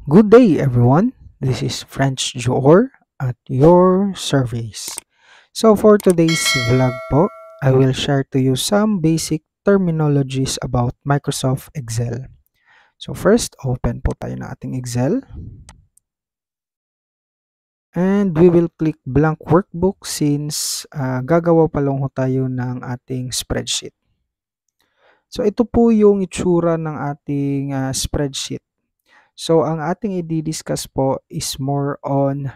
Good day, everyone. This is French Joor at your service. So, for today's vlog po, I will share to you some basic terminologies about Microsoft Excel. So, first, open po tayo ng ating Excel. And we will click blank workbook since gagawa pa lang ho tayo ng ating spreadsheet. So, ito po yung itsura ng ating spreadsheet. So, ang ating i-discuss po is more on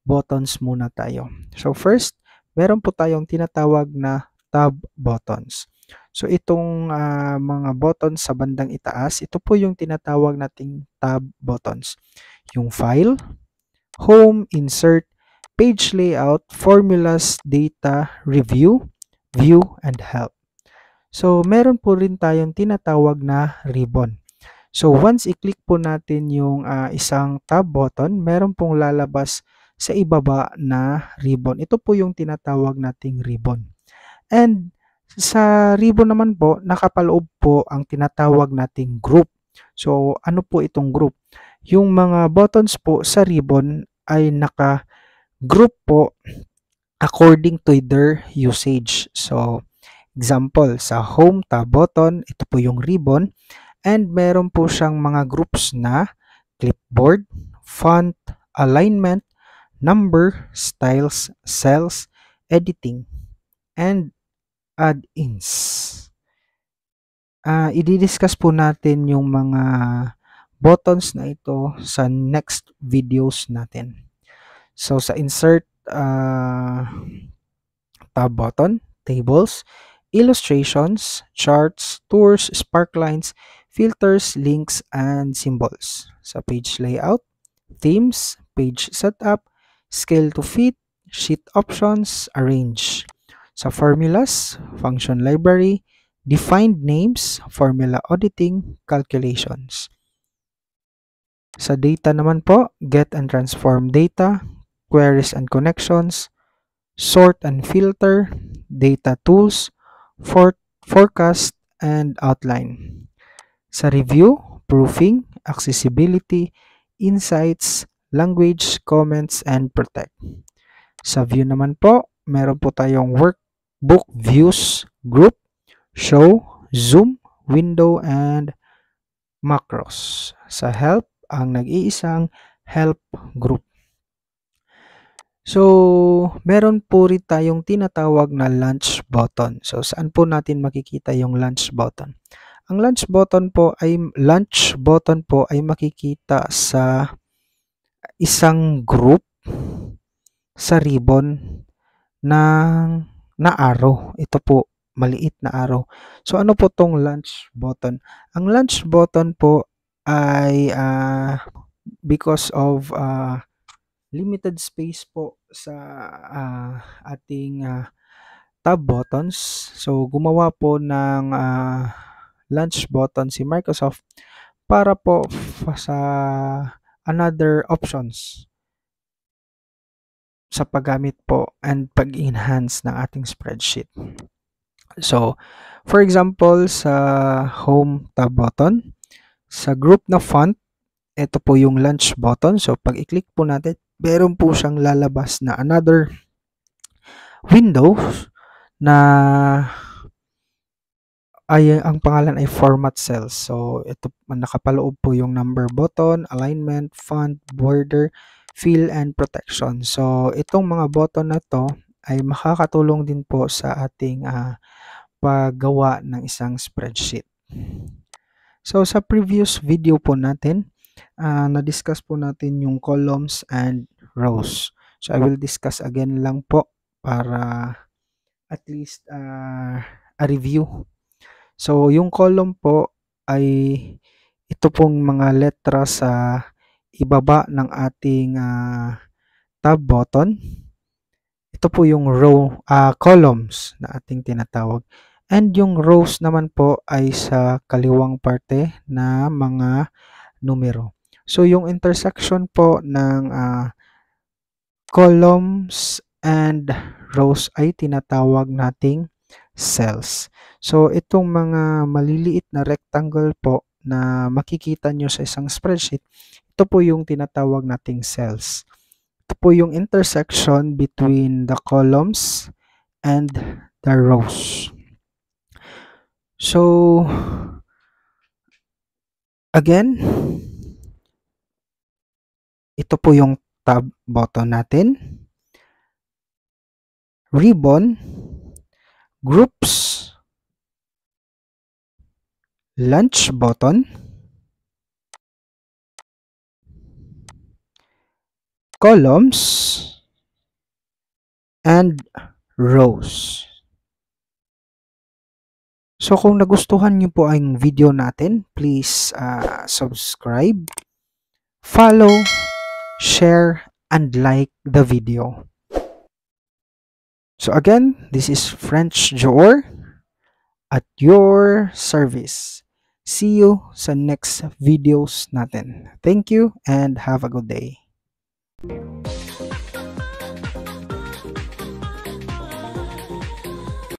buttons muna tayo. So, first, meron po tayong tinatawag na tab buttons. So, itong mga buttons sa bandang itaas, ito po yung tinatawag nating tab buttons. Yung file, home, insert, page layout, formulas, data, review, view, and help. So, meron po rin tayong tinatawag na ribbon. So, once i-click po natin yung isang tab button, meron pong lalabas sa ibaba na ribbon. Ito po yung tinatawag nating ribbon. And sa ribbon naman po, nakapaloob po ang tinatawag nating group. So, ano po itong group? Yung mga buttons po sa ribbon ay naka-group po according to their usage. So, example, sa home tab button, ito po yung ribbon. And meron po siyang mga groups na clipboard, font, alignment, number, styles, cells, editing, and add-ins. I-discuss po natin yung mga buttons na ito sa next videos natin. So, sa insert tab button, tables, illustrations, charts, tours, sparklines, filters, links, and symbols. Sa page layout, themes, page setup, scale to fit, sheet options, arrange. Sa formulas, function library, defined names, formula auditing, calculations. Sa data naman po, get and transform data, queries and connections, sort and filter, data tools, forecast, and outline. Sa review, proofing, accessibility, insights, language, comments, and protect. Sa view naman po, meron po tayong workbook views, group, show, zoom, window, and macros. Sa help, ang nag-iisang help group. So, meron po rin tayong tinatawag na launch button. So, saan po natin makikita yung launch button? Ang launch button po ay makikita sa isang group sa ribbon na arrow. Ito po, maliit na arrow. So, ano po tong launch button? Ang launch button po ay because of limited space po sa ating tab buttons. So, gumawa po ng launch button si Microsoft para po sa another options sa paggamit po and pag-enhance ng ating spreadsheet. So, for example, sa home tab button, sa group na font, ito po yung launch button. So, pag i-click po natin, meron po siyang lalabas na another window na ang pangalan ay format cells. So, ito nakapaloob po yung number button, alignment, font, border, fill, and protection. So, itong mga button na to ay makakatulong din po sa ating paggawa ng isang spreadsheet. So, sa previous video po natin, na-discuss po natin yung columns and rows. So, I will discuss again lang po para at least a review. So, yung column po ay ito pong mga letra sa ibaba ng ating tab button. Ito po yung row, columns na ating tinatawag. And yung rows naman po ay sa kaliwang parte na mga numero. So, yung intersection po ng columns and rows ay tinatawag nating cells. So, itong mga maliliit na rectangle po na makikita nyo sa isang spreadsheet, ito po yung tinatawag nating cells. Ito po yung intersection between the columns and the rows. So, again, ito po yung tab button natin, ribbon, groups, lunch button, columns, and rows. So kung nagustuhan niyo po ang video natin, please subscribe, follow, share, and like the video. So again, this is French Joor at your service. See you sa next videos natin. Thank you and have a good day.